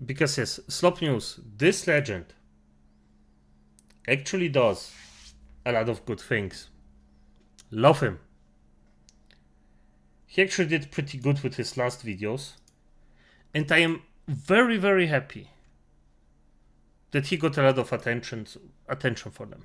Because yes, Slop News, this legend actually does a lot of good things. Love him. He actually did pretty good with his last videos. And I am very, very happy that he got a lot of attention for them.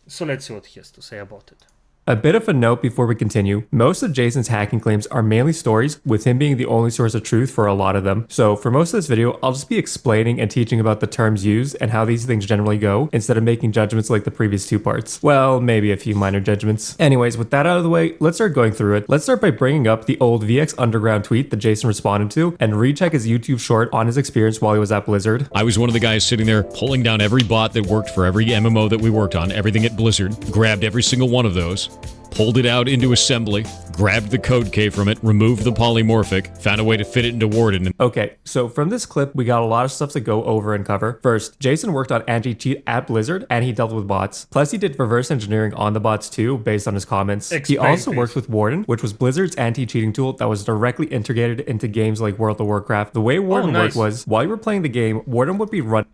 So let's see what he has to say about it. A bit of a note before we continue, most of Jason's hacking claims are mainly stories, with him being the only source of truth for a lot of them. So for most of this video, I'll just be explaining and teaching about the terms used and how these things generally go, instead of making judgments like the previous two parts. Well, maybe a few minor judgments. Anyways, with that out of the way, let's start going through it. Let's start by bringing up the old VX Underground tweet that Jason responded to, and recheck his YouTube short on his experience while he was at Blizzard. I was one of the guys sitting there pulling down every bot that worked for every MMO that we worked on, everything at Blizzard, grabbed every single one of those, pulled it out into assembly, grabbed the code key from it, removed the polymorphic, found a way to fit it into Warden. Okay, so from this clip, we got a lot of stuff to go over and cover. First, Jason worked on anti-cheat at Blizzard, and he dealt with bots. Plus, he did reverse engineering on the bots too, based on his comments. He also worked with Warden, which was Blizzard's anti-cheating tool that was directly integrated into games like World of Warcraft. The way Warden worked was, while you were playing the game, Warden would be run.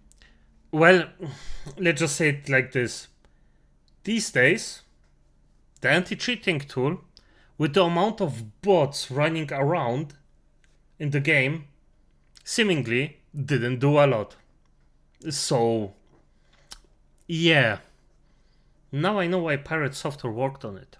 Well, let's just say it like this. These days, the anti-cheating tool, with the amount of bots running around in the game, seemingly didn't do a lot. So, yeah. Now I know why PirateSoftware worked on it.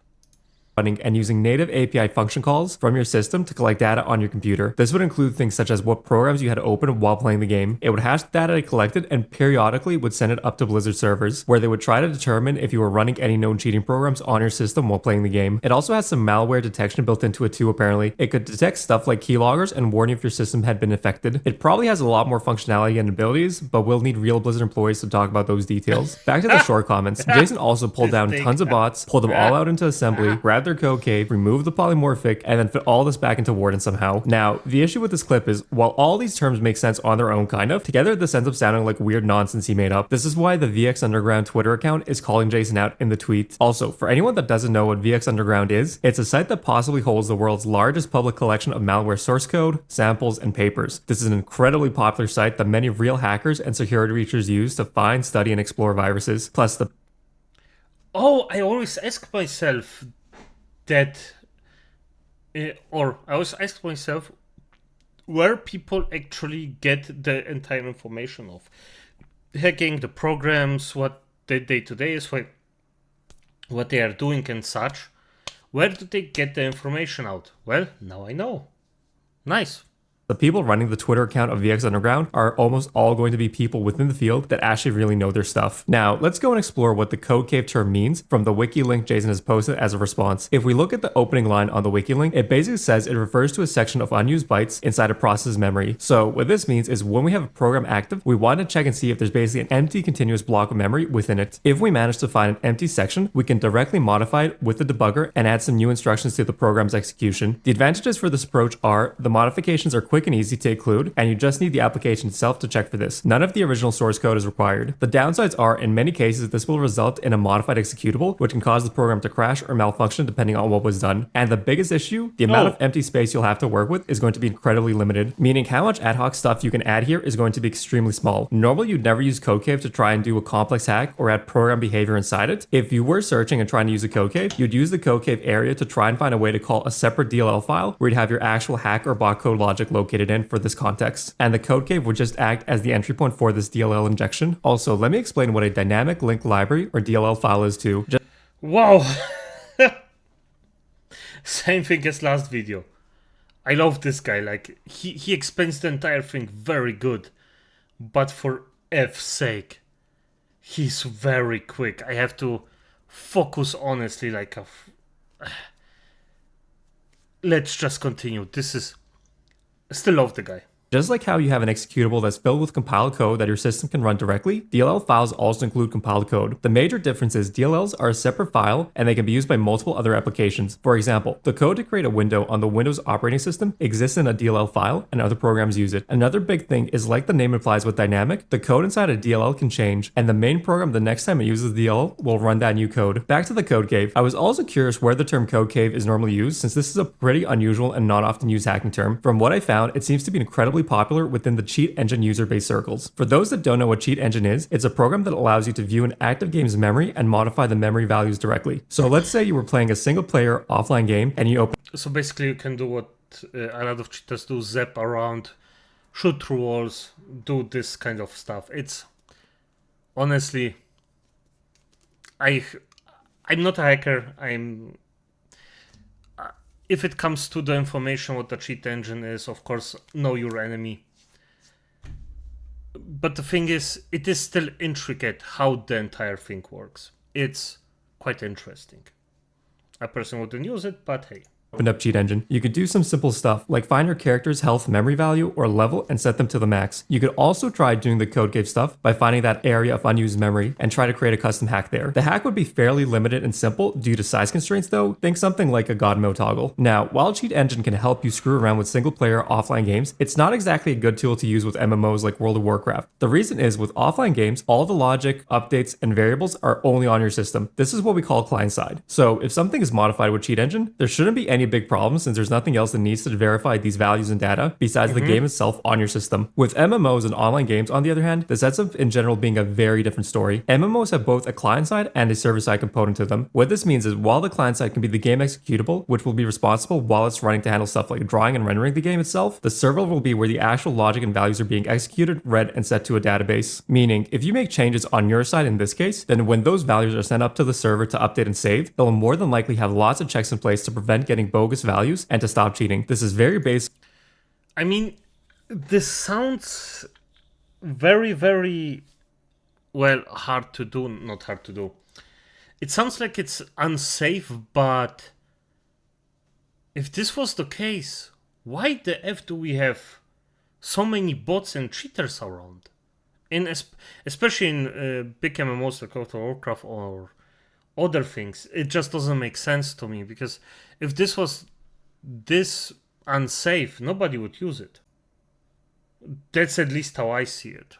And using native API function calls from your system to collect data on your computer. This would include things such as what programs you had open while playing the game. It would hash data it collected and periodically would send it up to Blizzard servers, where they would try to determine if you were running any known cheating programs on your system while playing the game. It also has some malware detection built into it too, apparently. It could detect stuff like keyloggers and warn you if your system had been affected. It probably has a lot more functionality and abilities, but we'll need real Blizzard employees to talk about those details. Back to the short comments. Jason also pulled down tons of bots, pulled them all out into assembly, grabbed their code cave, remove the polymorphic, and then fit all this back into Warden somehow. Now, the issue with this clip is, while all these terms make sense on their own kind of, together this ends up sounding like weird nonsense he made up. This is why the VX Underground Twitter account is calling Jason out in the tweet. Also, for anyone that doesn't know what VX Underground is, it's a site that possibly holds the world's largest public collection of malware source code, samples, and papers. This is an incredibly popular site that many real hackers and security researchers use to find, study, and explore viruses. Plus the... Oh, I always ask myself that, or I always ask myself where people actually get the entire information of hacking, the programs, what the day-to-day is, what they are doing and such. Where do they get the information out? Well, now I know. Nice. The people running the Twitter account of VX Underground are almost all going to be people within the field that actually really know their stuff. Now, let's go and explore what the code cave term means from the wiki link Jason has posted as a response. If we look at the opening line on the wiki link, it basically says it refers to a section of unused bytes inside a process memory. So what this means is when we have a program active, we want to check and see if there's basically an empty continuous block of memory within it. If we manage to find an empty section, we can directly modify it with the debugger and add some new instructions to the program's execution. The advantages for this approach are the modifications are quick and easy to include, and you just need the application itself to check for this. None of the original source code is required. The downsides are, in many cases, this will result in a modified executable, which can cause the program to crash or malfunction depending on what was done. And the biggest issue, the amount of empty space you'll have to work with is going to be incredibly limited, meaning how much ad hoc stuff you can add here is going to be extremely small. Normally, you'd never use CodeCave to try and do a complex hack or add program behavior inside it. If you were searching and trying to use a CodeCave, you'd use the CodeCave area to try and find a way to call a separate DLL file where you'd have your actual hack or bot code logic located in for this context, and the code cave would just act as the entry point for this DLL injection. Also, let me explain what a dynamic link library or DLL file is too. Wow. Same thing as last video. I love this guy, like he explains the entire thing very good, but for F's sake, he's very quick. I have to focus honestly like a let's just continue. This is... I still love the guy. Just like how you have an executable that's filled with compiled code that your system can run directly, DLL files also include compiled code. The major difference is DLLs are a separate file and they can be used by multiple other applications. For example, the code to create a window on the Windows operating system exists in a DLL file and other programs use it. Another big thing is, like the name implies with dynamic, the code inside a DLL can change, and the main program the next time it uses DLL will run that new code. Back to the code cave. I was also curious where the term code cave is normally used, since this is a pretty unusual and not often used hacking term. From what I found, it seems to be incredibly incredibly popular within the cheat engine user base circles. For those that don't know what cheat engine is, it's a program that allows you to view an active game's memory and modify the memory values directly. So let's say you were playing a single player offline game and you open. So basically you can do what a lot of cheaters do, zap around, shoot through walls, do this kind of stuff. It's honestly, I'm not a hacker. If it comes to the information what the cheat engine is, of course, know your enemy. But the thing is, it is still intricate how the entire thing works. It's quite interesting. I personally wouldn't use it, but hey. Opened up cheat engine, you could do some simple stuff like find your character's health memory value or level and set them to the max. You could also try doing the code cave stuff by finding that area of unused memory and try to create a custom hack there. The hack would be fairly limited and simple due to size constraints though. Think something like a god mode toggle. Now, while cheat engine can help you screw around with single player offline games, it's not exactly a good tool to use with MMOs like World of Warcraft. The reason is with offline games, all the logic, updates, and variables are only on your system. This is what we call client side. So if something is modified with cheat engine, there shouldn't be any big problems since there's nothing else that needs to verify these values and data besides the game itself on your system. With MMOs and online games, on the other hand, this ends up in general being a very different story. MMOs have both a client side and a server side component to them. What this means is while the client side can be the game executable, which will be responsible while it's running to handle stuff like drawing and rendering the game itself, the server will be where the actual logic and values are being executed, read, and set to a database. Meaning, if you make changes on your side in this case, then when those values are sent up to the server to update and save, they'll more than likely have lots of checks in place to prevent getting bogus values and to stop cheating. This is very basic. I mean, this sounds very, very, well, hard to do, not hard to do. It sounds like it's unsafe, but if this was the case, why the F do we have so many bots and cheaters around? Especially in big MMOs like World of Warcraft or other things, it just doesn't make sense to me, because if this was this unsafe, nobody would use it. That's at least how I see it.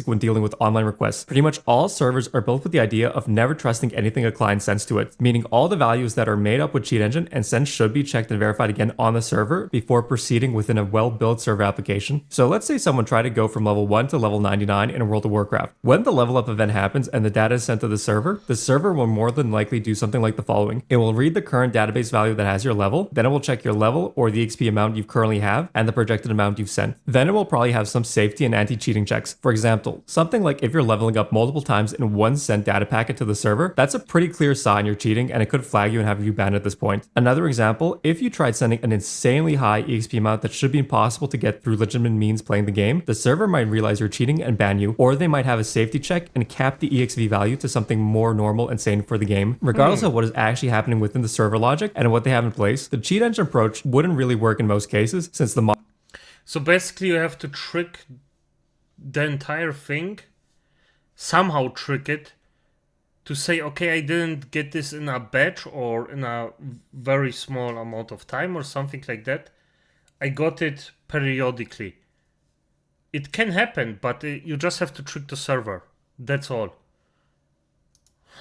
When dealing with online requests. Pretty much all servers are built with the idea of never trusting anything a client sends to it, meaning all the values that are made up with cheat engine and sent should be checked and verified again on the server before proceeding within a well-built server application. So let's say someone tried to go from level 1 to level 99 in a World of Warcraft. When the level up event happens and the data is sent to the server will more than likely do something like the following. It will read the current database value that has your level, then it will check your level or the XP amount you currently have and the projected amount you've sent. Then it will probably have some safety and anti-cheating checks. For example, something like if you're leveling up multiple times in one sent data packet to the server, that's a pretty clear sign you're cheating and it could flag you and have you banned at this point. Another example, if you tried sending an insanely high EXP amount that should be impossible to get through legitimate means playing the game, the server might realize you're cheating and ban you, or they might have a safety check and cap the EXP value to something more normal and sane for the game. Regardless of what is actually happening within the server logic and what they have in place, the cheat engine approach wouldn't really work in most cases since the So basically you have to trick the entire thing, somehow trick it to say, okay, I didn't get this in a batch or in a very small amount of time or something like that. I got it periodically. It can happen, but you just have to trick the server. That's all.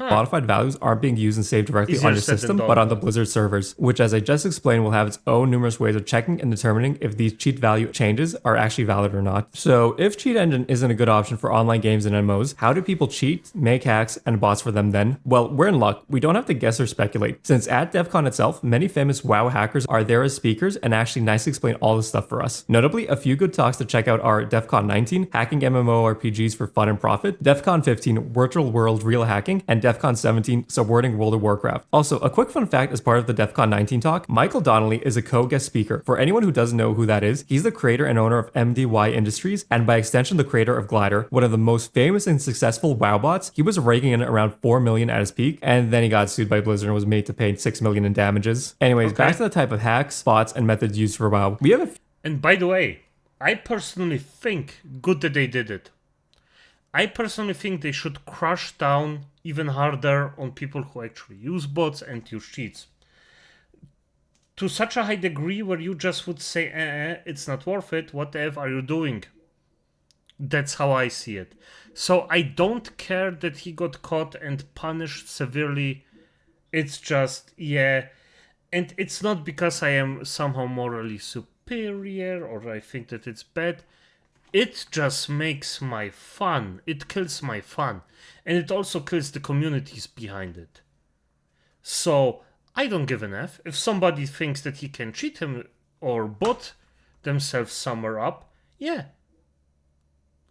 Modified values aren't being used and saved directly Easier on your said than system, done. but on the Blizzard servers, which as I just explained will have its own numerous ways of checking and determining if these cheat value changes are actually valid or not. So if cheat engine isn't a good option for online games and MMOs, how do people cheat, make hacks, and bots for them then? Well, we're in luck. We don't have to guess or speculate, since at Defcon itself, many famous WoW hackers are there as speakers and actually nicely explain all this stuff for us. Notably, a few good talks to check out are Defcon 19, Hacking MMORPGs for Fun and Profit, Defcon 15, Virtual World Real Hacking, and Defcon 17, Subverting World of Warcraft. Also, a quick fun fact as part of the Defcon 19 talk, Michael Donnelly is a co-guest speaker. For anyone who doesn't know who that is, he's the creator and owner of MDY Industries, and by extension the creator of Glider, one of the most famous and successful WoW bots. He was raking in around 4 million at his peak, and then he got sued by Blizzard and was made to pay 6 million in damages. Anyways, back to the type of hacks, bots, and methods used for WoW. We have a And by the way, I personally think good that they did it. I personally think they should crush down even harder on people who actually use bots and use cheats. To such a high degree where you just would say, it's not worth it, what the F are you doing? That's how I see it. So I don't care that he got caught and punished severely. It's just, yeah. And it's not because I am somehow morally superior or I think that it's bad. It just makes my fun. It kills my fun. And it also kills the communities behind it. So I don't give an F. If somebody thinks that he can cheat him or bot themselves somewhere up, yeah.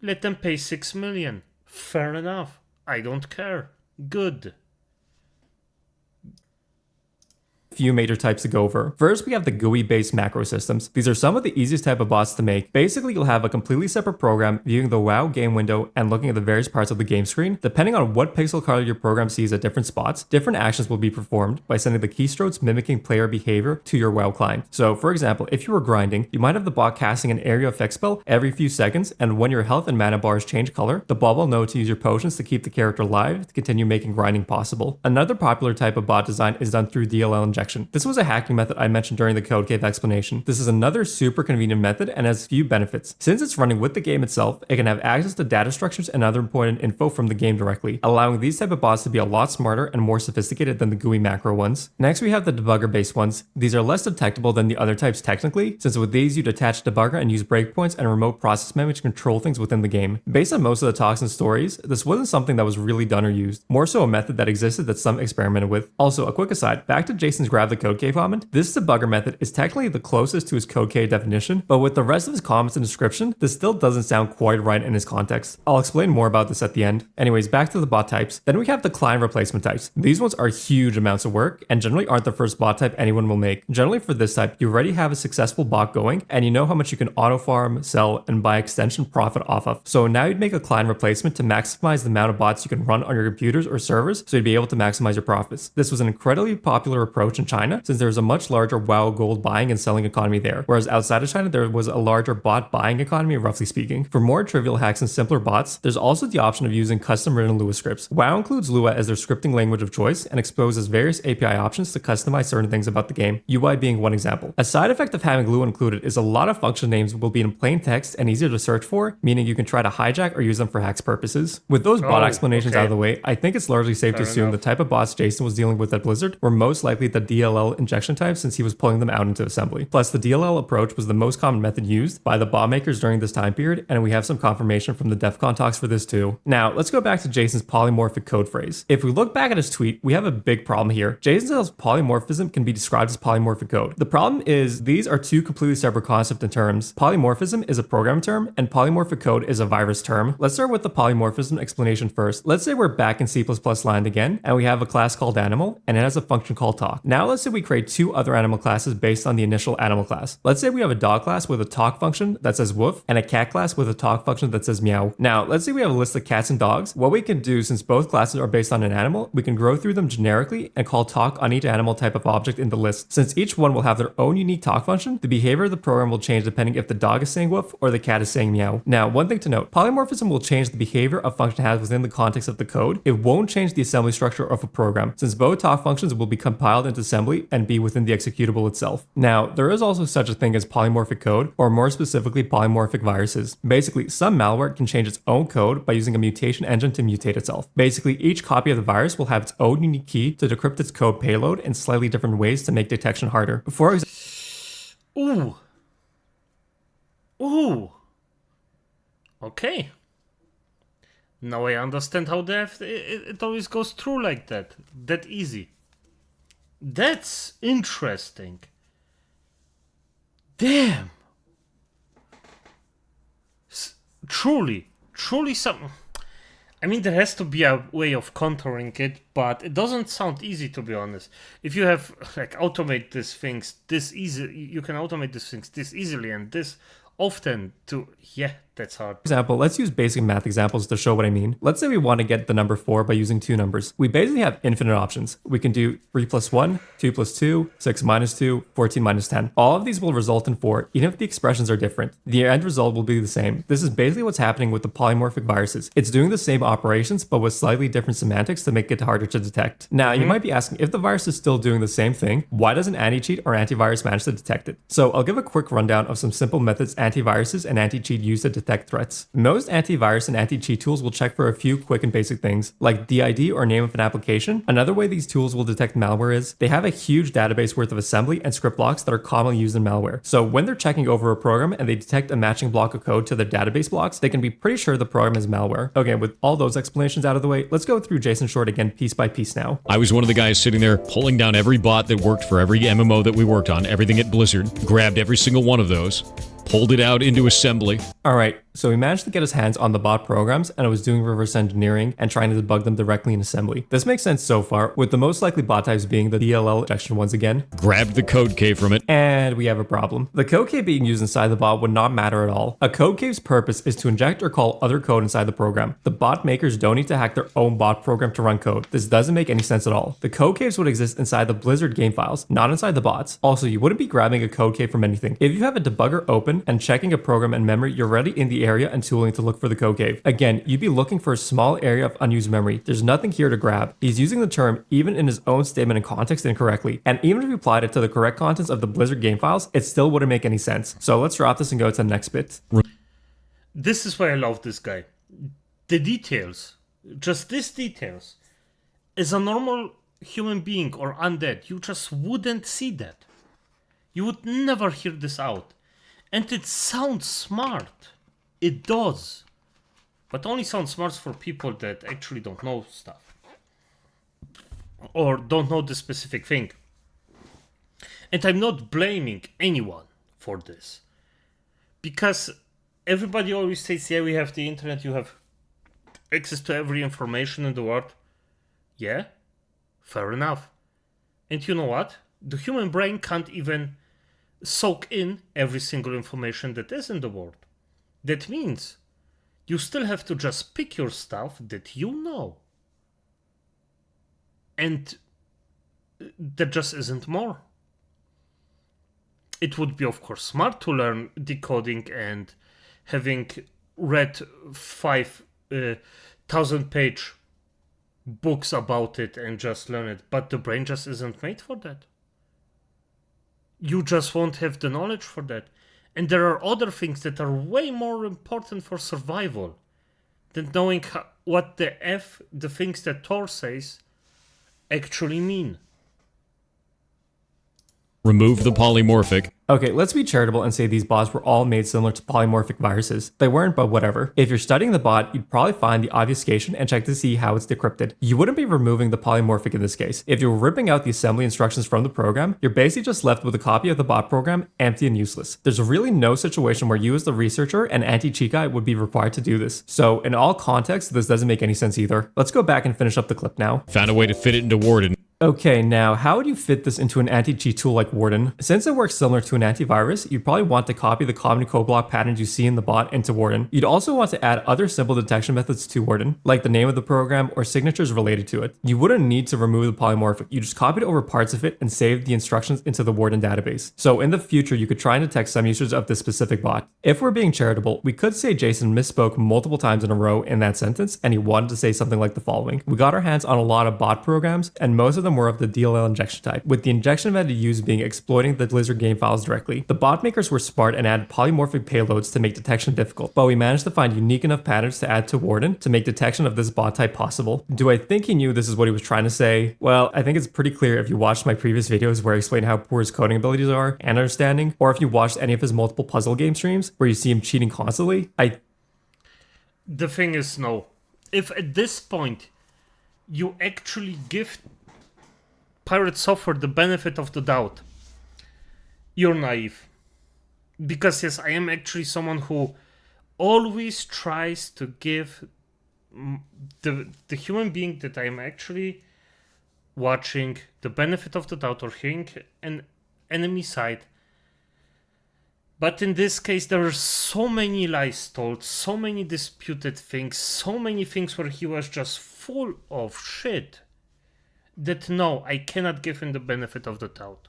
Let them pay 6 million. Fair enough. I don't care. Good. Few major types to go over. First, we have the GUI-based macro systems. These are some of the easiest type of bots to make. Basically, you'll have a completely separate program viewing the WoW game window and looking at the various parts of the game screen. Depending on what pixel color your program sees at different spots, different actions will be performed by sending the keystrokes mimicking player behavior to your WoW client. So, for example, if you were grinding, you might have the bot casting an area effect spell every few seconds, and when your health and mana bars change color, the bot will know to use your potions to keep the character alive to continue making grinding possible. Another popular type of bot design is done through DLL injection. This was a hacking method I mentioned during the code cave explanation. This is another super convenient method and has few benefits. Since it's running with the game itself, it can have access to data structures and other important info from the game directly, allowing these type of bots to be a lot smarter and more sophisticated than the GUI macro ones. Next, we have the debugger based ones. These are less detectable than the other types technically, since with these you detach debugger and use breakpoints and remote process memory to control things within the game. Based on most of the talks and stories, this wasn't something that was really done or used, more so a method that existed that some experimented with. Also, a quick aside, back to Jason's grab the code cave comment, this debugger method is technically the closest to his code cave definition, but with the rest of his comments and description, this still doesn't sound quite right in his context. I'll explain more about this at the end. Anyways, back to the bot types. Then we have the client replacement types. These ones are huge amounts of work and generally aren't the first bot type anyone will make. Generally for this type, you already have a successful bot going and you know how much you can auto farm, sell, and by extension profit off of. So now you'd make a client replacement to maximize the amount of bots you can run on your computers or servers so you'd be able to maximize your profits. This was an incredibly popular approach in China since there was a much larger WoW gold buying and selling economy there, whereas outside of China there was a larger bot buying economy, roughly speaking. For more trivial hacks and simpler bots, there's also the option of using custom written Lua scripts. WoW includes Lua as their scripting language of choice and exposes various API options to customize certain things about the game, UI being one example. A side effect of having Lua included is a lot of function names will be in plain text and easier to search for, meaning you can try to hijack or use them for hacks purposes. With those bot explanations out of the way, I think it's largely safe to assume the type of bots Jason was dealing with at Blizzard were most likely the DLL injection type since he was pulling them out into assembly. Plus, the DLL approach was the most common method used by the bot makers during this time period, and we have some confirmation from the Defcon talks for this too. Now, let's go back to Jason's polymorphic code phrase. If we look back at his tweet, we have a big problem here. Jason says polymorphism can be described as polymorphic code. The problem is these are two completely separate concepts and terms. Polymorphism is a program term, and polymorphic code is a virus term. Let's start with the polymorphism explanation first. Let's say we're back in C++ land again, and we have a class called animal, and it has a function called talk. Now let's say we create two other animal classes based on the initial animal class. Let's say we have a dog class with a talk function that says woof, and a cat class with a talk function that says meow. Now let's say we have a list of cats and dogs. What we can do, since both classes are based on an animal, we can grow through them generically and call talk on each animal type of object in the list. Since each one will have their own unique talk function, the behavior of the program will change depending if the dog is saying woof or the cat is saying meow. Now, one thing to note, polymorphism will change the behavior a function has within the context of the code. It won't change the assembly structure of a program, since both talk functions will be compiled into assembly and be within the executable itself. Now, there is also such a thing as polymorphic code, or more specifically polymorphic viruses. Basically, some malware can change its own code by using a mutation engine to mutate itself. Basically, each copy of the virus will have its own unique key to decrypt its code payload in slightly different ways to make detection harder. For example, Ooh. Okay. Now I understand how it always goes through like that. That easy. That's interesting. Damn. Truly something. I mean, there has to be a way of countering it, but it doesn't sound easy, to be honest. If you have, like, automate these things this easy, you can automate these things this easily and this often to, that's hard. For example, let's use basic math examples to show what I mean. Let's say we want to get the number 4 by using two numbers. We basically have infinite options. We can do 3 plus 1, 2 plus 2, 6 minus 2, 14 minus 10. All of these will result in 4, even if the expressions are different. The end result will be the same. This is basically what's happening with the polymorphic viruses. It's doing the same operations, but with slightly different semantics to make it harder to detect. Now, you might be asking, if the virus is still doing the same thing, why doesn't anti-cheat or antivirus manage to detect it? So I'll give a quick rundown of some simple methods antiviruses and anti-cheat use to detect detect threats. Most antivirus and anti-cheat tools will check for a few quick and basic things, like the ID or name of an application. Another way these tools will detect malware is they have a huge database worth of assembly and script blocks that are commonly used in malware. So when they're checking over a program and they detect a matching block of code to their database blocks, they can be pretty sure the program is malware. Okay, with all those explanations out of the way, let's go through Jason Short again piece by piece now. I was one of the guys sitting there pulling down every bot that worked for every MMO that we worked on, everything at Blizzard, grabbed every single one of those, pulled it out into assembly. Alright, so we managed to get his hands on the bot programs and I was doing reverse engineering and trying to debug them directly in assembly. This makes sense so far, with the most likely bot types being the DLL injection once again. Grabbed the code key from it. And we have a problem. The code key being used inside the bot would not matter at all. A code key's purpose is to inject or call other code inside the program. The bot makers don't need to hack their own bot program to run code. This doesn't make any sense at all. The code caves would exist inside the Blizzard game files, not inside the bots. Also, you wouldn't be grabbing a code cave from anything. If you have a debugger open and checking a program in memory, you're already in the area and tooling to look for the code cave. Again, you'd be looking for a small area of unused memory. There's nothing here to grab. He's using the term even in his own statement and context incorrectly. And even if you applied it to the correct contents of the Blizzard game files, it still wouldn't make any sense. So let's drop this and go to the next bit. This is why I love this guy. The details, just these details, as a normal human being or undead, you just wouldn't see that. You would never hear this out. And it sounds smart. It does. But only sounds smart for people that actually don't know stuff. Or don't know the specific thing. And I'm not blaming anyone for this. Because everybody always says, yeah, we have the internet, you have access to every information in the world. Yeah, fair enough. And you know what? The human brain can't even soak in every single information that is in the world. That means you still have to just pick your stuff that you know. And there just isn't more. It would be, of course, smart to learn decoding and having read 5,000-page books about it and just learn it. But the brain just isn't made for that. You just won't have the knowledge for that. And there are other things that are way more important for survival than knowing what the things that Thor says actually mean. Remove the polymorphic. Okay, let's be charitable and say these bots were all made similar to polymorphic viruses. They weren't, but whatever. If you're studying the bot, you'd probably find the obfuscation and check to see how it's decrypted. You wouldn't be removing the polymorphic in this case. If you're ripping out the assembly instructions from the program, you're basically just left with a copy of the bot program, empty and useless. There's really no situation where you as the researcher and anti-cheat guy would be required to do this. So in all contexts, this doesn't make any sense either. Let's go back and finish up the clip now. Found a way to fit it into Warden. Okay, now how would you fit this into an anti-cheat tool like Warden? Since it works similar to an antivirus, you'd probably want to copy the common code block patterns you see in the bot into Warden. You'd also want to add other simple detection methods to Warden, like the name of the program or signatures related to it. You wouldn't need to remove the polymorphic, you just copied over parts of it and saved the instructions into the Warden database. So in the future, you could try and detect some users of this specific bot. If we're being charitable, we could say Jason misspoke multiple times in a row in that sentence, and he wanted to say something like the following. We got our hands on a lot of bot programs, and most of them were of the DLL injection type, with the injection method used being exploiting the Blizzard game files directly. The bot makers were smart and added polymorphic payloads to make detection difficult, but we managed to find unique enough patterns to add to Warden to make detection of this bot type possible. Do I think he knew this is what he was trying to say? Well, I think it's pretty clear if you watched my previous videos where I explain how poor his coding abilities are and understanding, or if you watched any of his multiple puzzle game streams where you see him cheating constantly. The thing is, no. If at this point you actually give PirateSoftware the benefit of the doubt, you're naive. Because yes, I am actually someone who always tries to give the human being that I am actually watching the benefit of the doubt or hearing an enemy side. But in this case, there are so many lies told, so many disputed things, so many things where he was just full of shit, that no, I cannot give him the benefit of the doubt.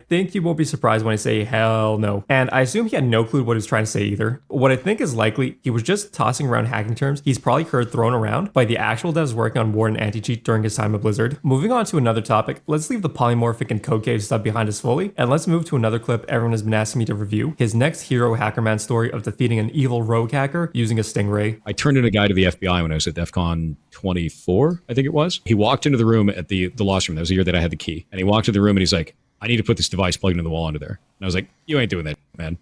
think you won't be surprised when I say hell no. And I assume he had no clue what he was trying to say either. What I think is likely, he was just tossing around hacking terms he's probably heard thrown around by the actual devs working on Warden anti-cheat during his time at Blizzard. Moving on to another topic, let's leave the Polymorphic and Code Cave stuff behind us fully, and let's move to another clip everyone has been asking me to review, his next hero Hackerman story of defeating an evil rogue hacker using a Stingray. I turned in a guy to the FBI when I was at Defcon 24, I think it was. He walked into the room at the lost room. That was the year that I had the key. And he walked into the room and he's like, I need to put this device plugged into the wall under there. And I was like, you ain't doing that, man. And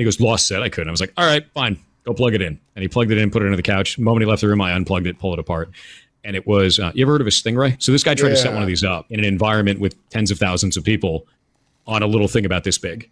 he goes, Lost said I could. And I was like, all right, fine. Go plug it in. And he plugged it in, put it under the couch. The moment he left the room, I unplugged it, pulled it apart. And it was, you ever heard of a Stingray? So this guy tried to set one of these up in an environment with tens of thousands of people on a little thing about this big.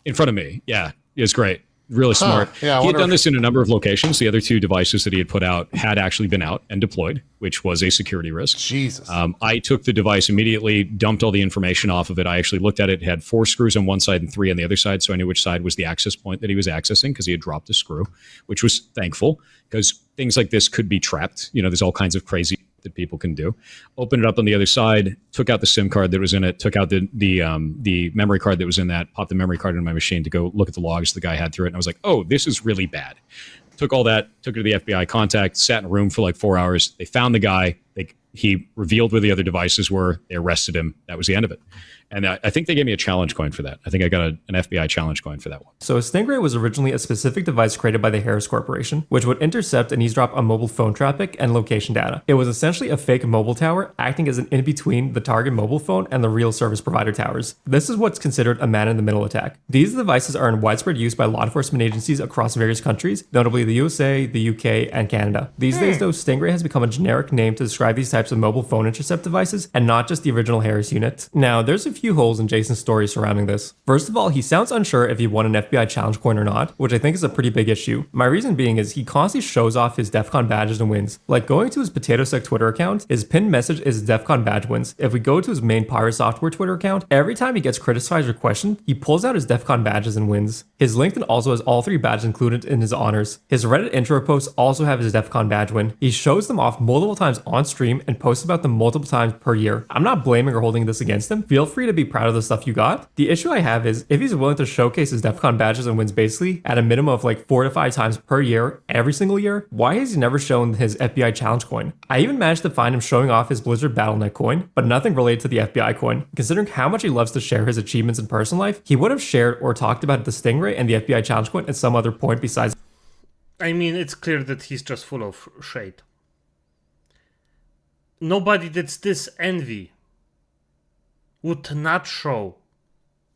In front of me. Yeah, it was great. Really smart. Yeah, he had done this in a number of locations. The other two devices that he had put out had actually been out and deployed, which was a security risk. Jesus. I took the device immediately, dumped all the information off of it. I actually looked at it. It had 4 screws on one side and 3 on the other side, so I knew which side was the access point that he was accessing because he had dropped a screw, which was thankful because things like this could be trapped. You know, there's all kinds of crazy that people can do. Opened it up on the other side, took out the SIM card that was in it, took out the memory card that was in that, popped the memory card into my machine to go look at the logs the guy had through it. And I was like, oh, this is really bad. Took all that, took it to the FBI contact, sat in a room for like 4 hours. They found the guy. He revealed where the other devices were. They arrested him. That was the end of it. And I think they gave me a challenge coin for that. I think I got an FBI challenge coin for that one. So a Stingray was originally a specific device created by the Harris Corporation, which would intercept and eavesdrop on mobile phone traffic and location data. It was essentially a fake mobile tower, acting as an in-between the target mobile phone and the real service provider towers. This is what's considered a man-in-the-middle attack. These devices are in widespread use by law enforcement agencies across various countries, notably the USA, the UK, and Canada. These days, though, Stingray has become a generic name to describe these types of mobile phone intercept devices, and not just the original Harris unit. Now, there's a few holes in Jason's story surrounding this. First of all, he sounds unsure if he won an FBI challenge coin or not, which I think is a pretty big issue. My reason being is he constantly shows off his Defcon badges and wins. Like going to his PotatoSec Twitter account, his pinned message is Defcon badge wins. If we go to his main PirateSoftware Twitter account, every time he gets criticized or questioned, he pulls out his Defcon badges and wins. His LinkedIn also has all 3 badges included in his honors. His Reddit intro posts also have his Defcon badge win. He shows them off multiple times on stream and posts about them multiple times per year. I'm not blaming or holding this against him. Feel free to be proud of the stuff you got. The issue I have is if he's willing to showcase his Defcon badges and wins basically at a minimum of like 4 to 5 times per year, every single year, why has he never shown his FBI challenge coin? I even managed to find him showing off his Blizzard Battle.net coin, but nothing related to the FBI coin. Considering how much he loves to share his achievements in personal life, he would have shared or talked about the Stingray and the FBI challenge coin at some other point besides. I mean, it's clear that he's just full of shade. Nobody that's this envy would not show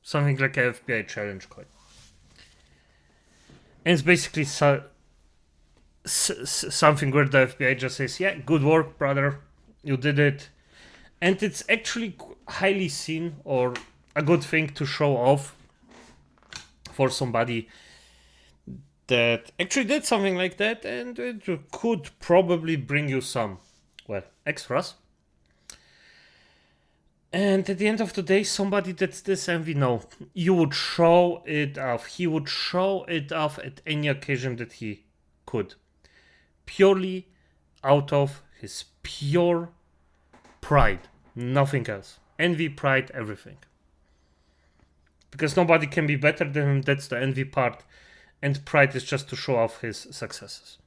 something like a FBI challenge coin. And it's basically something where the FBI just says, yeah, good work, brother, you did it. And it's actually highly seen or a good thing to show off for somebody that actually did something like that, and it could probably bring you some, well, extras. And at the end of the day, somebody that's this envy, no, you would show it off. He would show it off at any occasion that he could. Purely out of his pure pride. Nothing else. Envy, pride, everything. Because nobody can be better than him, that's the envy part. And pride is just to show off his successes.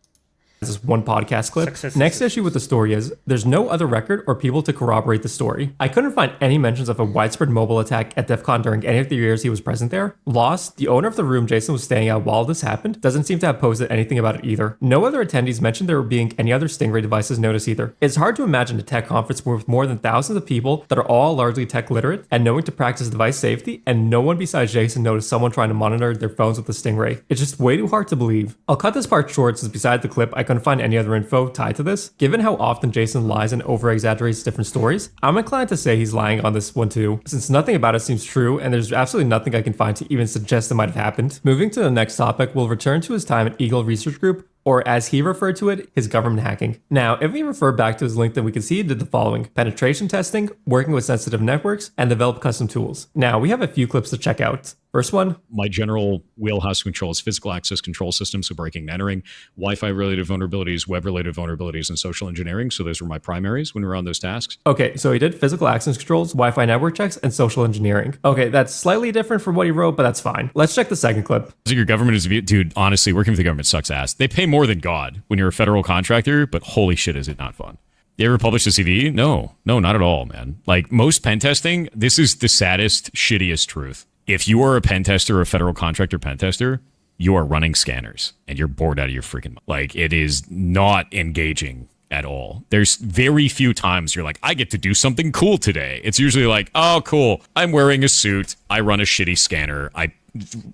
This one podcast clip. Next issue with the story is there's no other record or people to corroborate the story. I couldn't find any mentions of a widespread mobile attack at Defcon during any of the years he was present there. Lost, the owner of the room Jason was staying at while this happened, doesn't seem to have posted anything about it either. No other attendees mentioned there being any other Stingray devices noticed either. It's hard to imagine a tech conference with more than thousands of people that are all largely tech literate and knowing to practice device safety, and no one besides Jason noticed someone trying to monitor their phones with the Stingray. It's just way too hard to believe. I'll cut this part short since beside the clip I couldn't find any other info tied to this. Given how often Jason lies and over-exaggerates different stories, I'm inclined to say he's lying on this one too, since nothing about it seems true and there's absolutely nothing I can find to even suggest it might have happened. Moving to the next topic, we'll return to his time at Eagle Research Group, or as he referred to it, his government hacking. Now, if we refer back to his LinkedIn, we can see he did the following: penetration testing, working with sensitive networks, and develop custom tools. Now, we have a few clips to check out. First one. My general wheelhouse control is physical access control systems, so breaking and entering, Wi-Fi related vulnerabilities, web related vulnerabilities, and social engineering. So those were my primaries when we were on those tasks. Okay, so he did physical access controls, Wi-Fi network checks, and social engineering. Okay, that's slightly different from what he wrote, but that's fine. Let's check the second clip. So your government is, dude, honestly, working for the government sucks ass. They pay more than God when you're a federal contractor, but holy shit, is it not fun. You ever published a CV? No, not at all, man. Like most pen testing, this is the saddest, shittiest truth. If you are a pen tester or a federal contractor pen tester, you are running scanners and you're bored out of your freaking mind. Like it is not engaging at all. There's very few times you're like, I get to do something cool today. It's usually like, oh, cool. I'm wearing a suit. I run a shitty scanner. I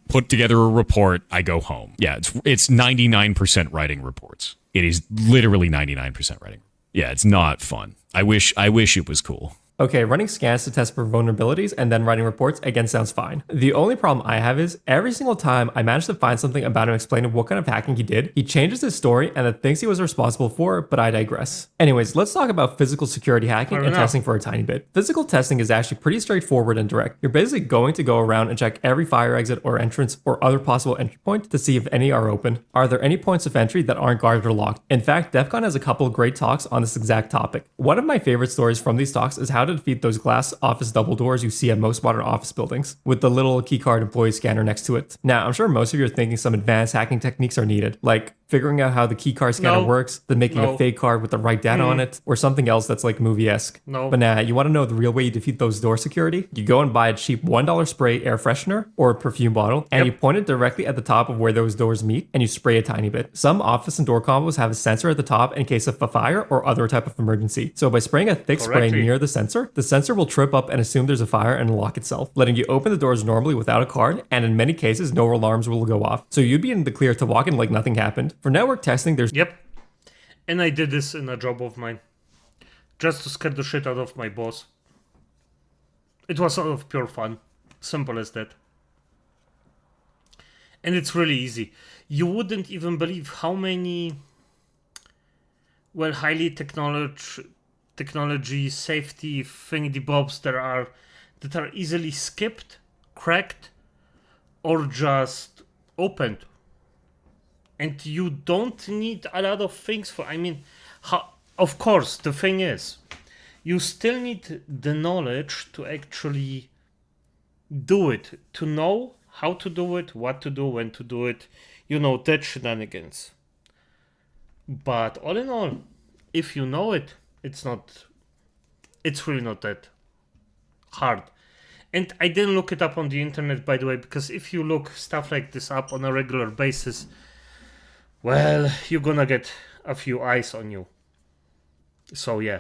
put together a report. I go home. Yeah, it's 99% writing reports. It is literally 99% writing. Yeah, it's not fun. I wish it was cool. Okay, running scans to test for vulnerabilities and then writing reports, again, sounds fine. The only problem I have is every single time I manage to find something about him explaining what kind of hacking he did, he changes his story and the things he was responsible for, but I digress. Anyways, let's talk about physical security hacking and testing for a tiny bit. Physical testing is actually pretty straightforward and direct. You're basically going to go around and check every fire exit or entrance or other possible entry point to see if any are open. Are there any points of entry that aren't guarded or locked? In fact, Defcon has a couple of great talks on this exact topic. One of my favorite stories from these talks is how to defeat those glass office double doors you see at most modern office buildings with the little keycard employee scanner next to it. Now, I'm sure most of you are thinking some advanced hacking techniques are needed, like figuring out how the keycard scanner works, then making a fake card with the right data on it, or something else that's like movie-esque. But nah, you want to know the real way you defeat those door security? You go and buy a cheap $1 spray air freshener or a perfume bottle, and you point it directly at the top of where those doors meet, and you spray a tiny bit. Some office and door combos have a sensor at the top in case of a fire or other type of emergency. So by spraying a thick spray near the sensor will trip up and assume there's a fire and lock itself, letting you open the doors normally without a card, and in many cases, no alarms will go off. So you'd be in the clear to walk in like nothing happened. For network testing, there's... Yep. And I did this in a job of mine. Just to scare the shit out of my boss. It was out of pure fun. Simple as that. And it's really easy. You wouldn't even believe how many... well, highly technology safety thingy-bobs there are that are easily skipped, cracked, or just opened. And you don't need a lot of things for... I mean, of course, the thing is, you still need the knowledge to actually do it. To know how to do it, what to do, when to do it. You know, that shenanigans. But all in all, if you know it, it's really not that hard. And I didn't look it up on the internet, by the way, because if you look stuff like this up on a regular basis, well, you're gonna get a few eyes on you. So yeah.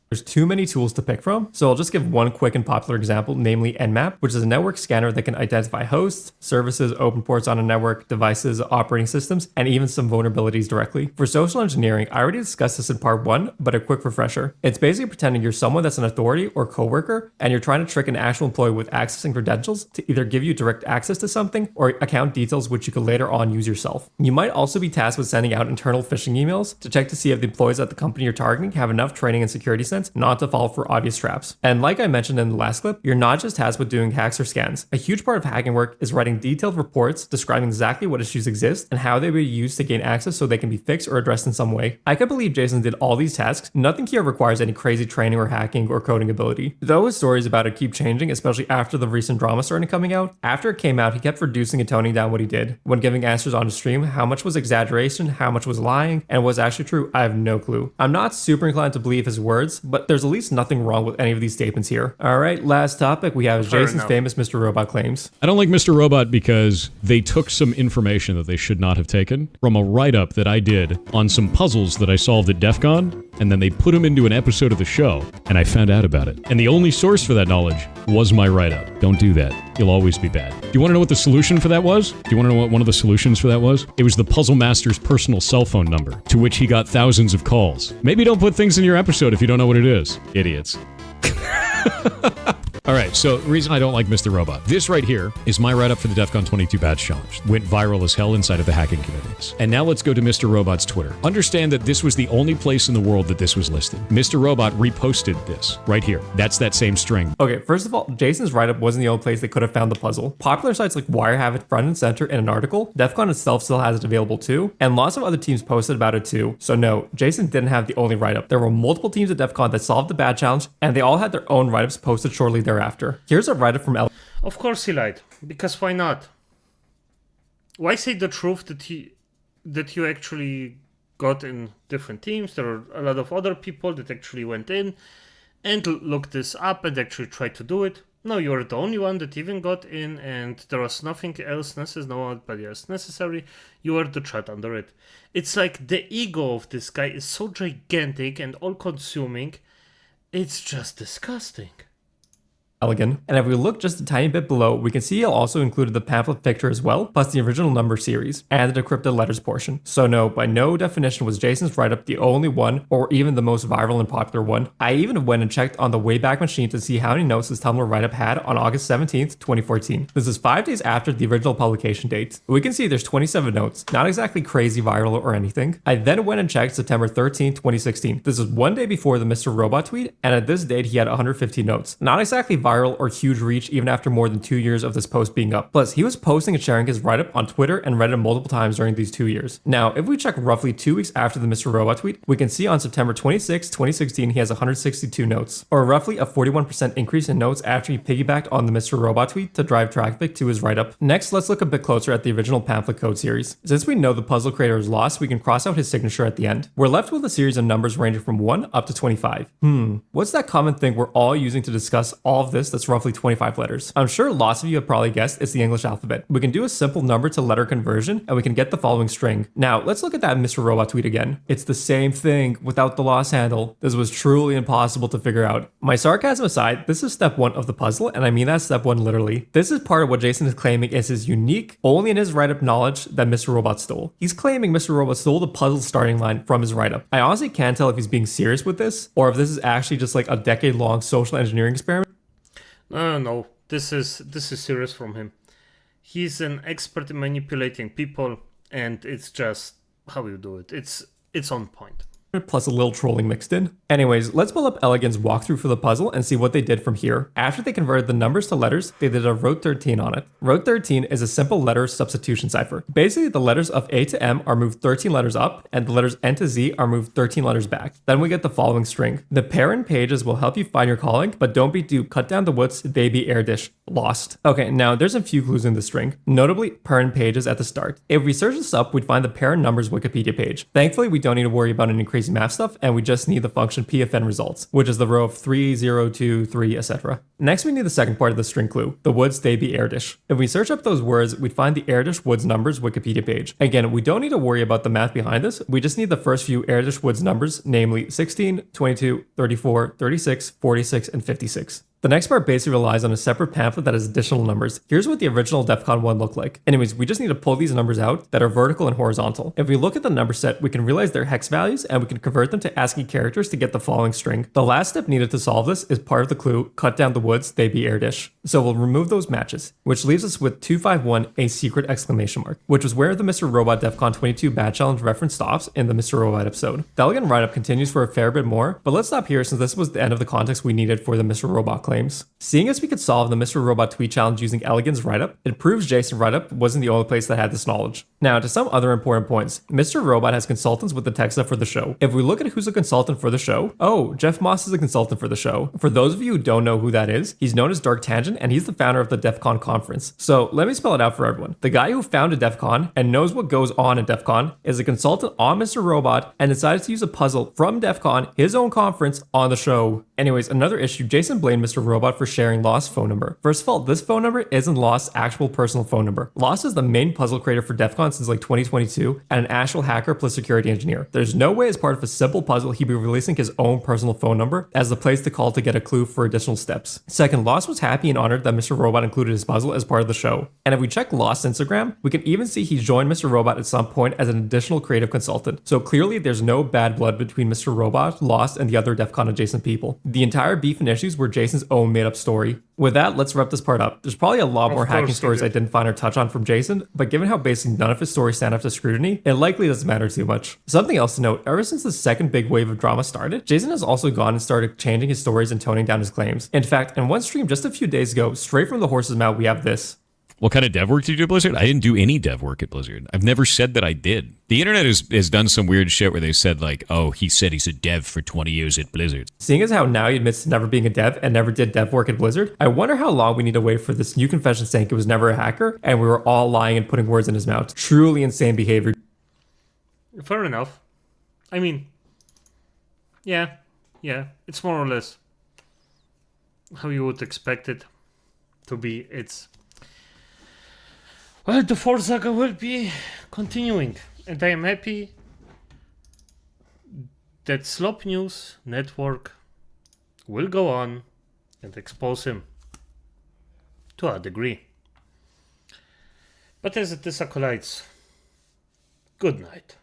There's too many tools to pick from, so I'll just give one quick and popular example, namely Nmap, which is a network scanner that can identify hosts, services, open ports on a network, devices, operating systems, and even some vulnerabilities directly. For social engineering, I already discussed this in part 1, but a quick refresher. It's basically pretending you're someone that's an authority or coworker, and you're trying to trick an actual employee with access and credentials to either give you direct access to something or account details which you could later on use yourself. You might also be tasked with sending out internal phishing emails to check to see if the employees at the company you're targeting have enough training and security sense not to fall for obvious traps. And like I mentioned in the last clip, you're not just tasked with doing hacks or scans. A huge part of hacking work is writing detailed reports describing exactly what issues exist and how they will be used to gain access so they can be fixed or addressed in some way. I could believe Jason did all these tasks. Nothing here requires any crazy training or hacking or coding ability. Though his stories about it keep changing, especially after the recent drama started coming out. After it came out, he kept reducing and toning down what he did. When giving answers on his stream, how much was exaggeration, how much was lying, and was actually true, I have no clue. I'm not super inclined to believe his words, but there's at least nothing wrong with any of these statements here. Alright, last topic we have Jason's famous Mr. Robot claims. I don't like Mr. Robot because they took some information that they should not have taken from a write-up that I did on some puzzles that I solved at Defcon, and then they put them into an episode of the show, and I found out about it. And the only source for that knowledge was my write-up. Don't do that. You'll always be bad. Do you want to know what the solution for that was? Do you want to know what one of the solutions for that was? It was the Puzzle Master's personal cell phone number, to which he got thousands of calls. Maybe don't put things in your episode if you don't know what it is. Idiots. All right, so the reason I don't like Mr. Robot. This right here is my write-up for the Defcon 22 badge challenge. Went viral as hell inside of the hacking communities. And now let's go to Mr. Robot's Twitter. Understand that this was the only place in the world that this was listed. Mr. Robot reposted this right here. That's that same string. Okay, first of all, Jason's write-up wasn't the only place they could have found the puzzle. Popular sites like Wire have it front and center in an article. Defcon itself still has it available too, and lots of other teams posted about it too. So no, Jason didn't have the only write-up. There were multiple teams at Defcon that solved the badge challenge, and they all had their own write-ups posted shortly thereafter. Here's a write-up from Of course he lied, because why not? Why say the truth that you actually got in different teams? There are a lot of other people that actually went in and looked this up and actually tried to do it. No, you're the only one that even got in, and there was nothing else nobody else necessary. You are the chat under it. It's like the ego of this guy is so gigantic and all-consuming. It's just disgusting. Elegant. And if we look just a tiny bit below, we can see he also included the pamphlet picture as well, plus the original number series, and the decrypted letters portion. So no, by no definition was Jason's write-up the only one, or even the most viral and popular one. I even went and checked on the Wayback Machine to see how many notes his Tumblr write-up had on August 17th, 2014. This is 5 days after the original publication date. We can see there's 27 notes, not exactly crazy viral or anything. I then went and checked September 13th, 2016. This is 1 day before the Mr. Robot tweet, and at this date he had 150 notes. Not exactly viral or huge reach even after more than 2 years of this post being up. Plus, he was posting and sharing his write-up on Twitter and Reddit multiple times during these 2 years. Now, if we check roughly 2 weeks after the Mr. Robot tweet, we can see on September 26, 2016, he has 162 notes, or roughly a 41% increase in notes after he piggybacked on the Mr. Robot tweet to drive traffic to his write-up. Next, let's look a bit closer at the original pamphlet code series. Since we know the puzzle creator is lost, we can cross out his signature at the end. We're left with a series of numbers ranging from 1 up to 25. What's that common thing we're all using to discuss all of this that's roughly 25 letters? I'm sure lots of you have probably guessed it's the English alphabet. We can do a simple number to letter conversion and we can get the following string. Now, let's look at that Mr. Robot tweet again. It's the same thing without the lost handle. This was truly impossible to figure out. My sarcasm aside, this is step 1 of the puzzle, and I mean that step 1 literally. This is part of what Jason is claiming is his unique, only in his write-up knowledge that Mr. Robot stole. He's claiming Mr. Robot stole the puzzle starting line from his write-up. I honestly can't tell if he's being serious with this, or if this is actually just like a decade-long social engineering experiment. No. This is serious from him. He's an expert in manipulating people, and it's just how you do it. It's on point. Plus a little trolling mixed in. Anyways, let's pull up Elegant's walkthrough for the puzzle and see what they did from here. After they converted the numbers to letters, they did a road 13 on it. Road 13 is a simple letter substitution cipher. Basically, the letters of A to M are moved 13 letters up, and the letters N to Z are moved 13 letters back. Then we get the following string. The parent pages will help you find your calling, but don't be duped. Cut down the woods, they be air dish. Lost. Okay, now there's a few clues in the string, notably parent pages at the start. If we search this up, we'd find the parent numbers Wikipedia page. Thankfully, we don't need to worry about any crazy math stuff, and we just need the function pfn results, which is the row of 3, 0, 2, 3, etc. Next, we need the second part of the string clue, the woods they be air dish. If we search up those words, we'd find the air dish woods numbers Wikipedia page. Again, we don't need to worry about the math behind this, we just need the first few air dish woods numbers, namely 16, 22, 34, 36, 46, and 56. The next part basically relies on a separate pamphlet that has additional numbers. Here's what the original Defcon 1 looked like. Anyways, we just need to pull these numbers out that are vertical and horizontal. If we look at the number set, we can realize they're hex values, and we can convert them to ASCII characters to get the following string. The last step needed to solve this is part of the clue, cut down the woods, they be air dish. So we'll remove those matches, which leaves us with 251, a secret exclamation mark, which was where the Mr. Robot Defcon 22 badge challenge reference stops in the Mr. Robot episode. The elegant write-up continues for a fair bit more, but let's stop here since this was the end of the context we needed for the Mr. Robot claims. Seeing as we could solve the Mr. Robot tweet challenge using Elegant's write-up, it proves Jason's write-up wasn't the only place that had this knowledge. Now, to some other important points, Mr. Robot has consultants with the tech stuff for the show. If we look at who's a consultant for the show, Jeff Moss is a consultant for the show. For those of you who don't know who that is, he's known as Dark Tangent, and he's the founder of the Defcon conference. So let me spell it out for everyone. The guy who founded Defcon and knows what goes on at Defcon is a consultant on Mr. Robot and decided to use a puzzle from Defcon, his own conference, on the show. Anyways, another issue, Jason blamed Mr. Robot for sharing Lost's phone number. First of all, this phone number isn't Lost's actual personal phone number. Lost is the main puzzle creator for Defcon since like 2022 and an actual hacker plus security engineer. There's no way as part of a simple puzzle he'd be releasing his own personal phone number as the place to call to get a clue for additional steps. Second, Lost was happy and honored that Mr. Robot included his puzzle as part of the show. And if we check Lost's Instagram, we can even see he joined Mr. Robot at some point as an additional creative consultant. So clearly there's no bad blood between Mr. Robot, Lost, and the other Defcon adjacent people. The entire beef and issues were Jason's own made up story. With that, let's wrap this part up. There's probably a lot more hacking stories I didn't find or touch on from Jason, but given how basically none of his stories stand up to scrutiny, it likely doesn't matter too much. Something else to note, ever since the second big wave of drama started, Jason has also gone and started changing his stories and toning down his claims. In fact, in one stream just a few days ago, straight from the horse's mouth, we have this. What kind of dev work did you do at Blizzard? I didn't do any dev work at Blizzard. I've never said that I did. The internet has done some weird shit where they said like, oh, he said he's a dev for 20 years at Blizzard. Seeing as how now he admits to never being a dev and never did dev work at Blizzard, I wonder how long we need to wait for this new confession saying he was never a hacker and we were all lying and putting words in his mouth. Truly insane behavior. Fair enough. I mean, yeah, it's more or less how you would expect it to be. Well, the Fourth Saga will be continuing, and I am happy that Slop News Network will go on and expose him to a degree. But as it is, acolytes, good night.